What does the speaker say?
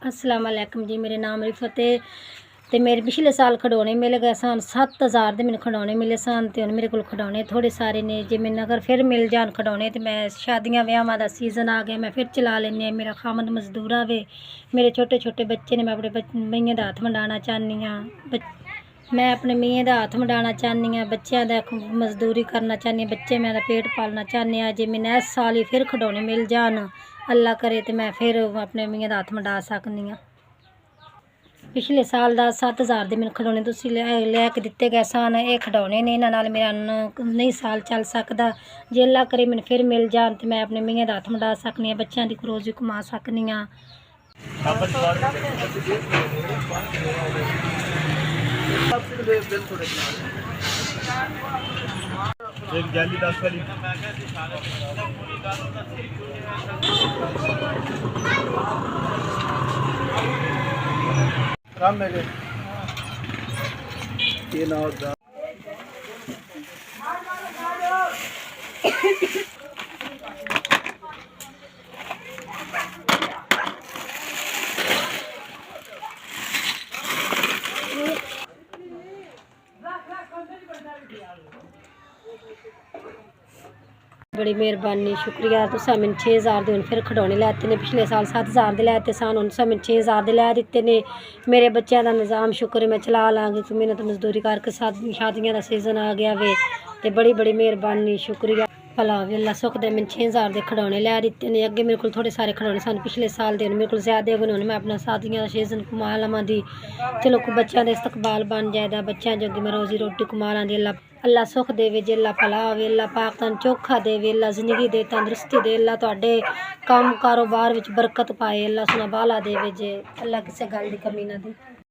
अस्सलाम वालेकुम जी। मेरे नाम रिफत है। तो मेरे पिछले साल खिडौने मिल गए सन 7000 के। मैंने खिडौने मिले सन तो मेरे को खिडौने थोड़े सारे ने। जे मैंने अगर फिर मिल जान खिडौने तो मैं शादियां ब्याहां का सीज़न आ गया, मैं फिर चला लेनी। मेरा खामद मजदूर आवे, मेरे छोटे छोटे बच्चे ने, मैं अपने मियाँ का हत्थ मंडाना चाहनी हाँ। मैं अपने मियाँ का हत्थ मंडाना चाहनी हाँ, बच्चों का मजदूरी करना चाहनी, बच्चे मेरा पेट पालना चाहनी हाँ। जे मैंने इस साल ही फिर खिडौने मिल जान अल्लाह करे तो मैं फिर अपने मियाँ का हत्थ मंडा सकनी हाँ। पिछले साल का 7000 के मैंने खिडौने तुसी लैके दिते गए सन। ये खिडौने ने, इन्होंने मेरा नहीं साल चल सकता। जे अल्लाह करे मैंने फिर मिल जान तो मैं अपने मियाँ का हत्थ मंडा सकनी हाँ, बच्चों की रोजी कमा सकनी हाँ। एक जाली 10 वाली राम में गए ये ना होता। बड़ी मेहरबानी, शुक्रिया। तुसा मैंने 6000 के फिर खिडौने लैते ने। पिछले साल 7000 के लैते सन, हुण तुसा मैंने 6000 के लै दिते ने। मेरे बच्चों का निज़ाम शुक्र है मैं चला लाँगी, कि मेहनत मजदूरी करके शादियों का सीज़न आ गया वे। तो बड़ी बड़ी मेहरबानी, शुक्रिया। भला होवे अल्लाह सुख दे। मैंने 6000 के खिडौने लै दिते ने। अगे मेरे को थोड़े सारे खिडौने सन पिछले साल के, मेरे को ज़्यादा हो गए। मैं अपना शादियों का सीज़न कमा लवां दी, चलो बच्चों का इस्तकबाल बन जाएगा, बच्चों जोगी मैं रोजी रोटी कमा लां दी। अल्लाह सुख देवे जे, अल्लाह भला होवे, अल्लाह पाक तन चोखा देवे, अल्लाह जिंदगी दे, तंदुरुस्ती दे, अल्लाह तुहाडे काम कारोबार विच बरकत पाए, अल्लाह सुना बाला देवे जे, अल्लाह किसी गल की कमी ना दे।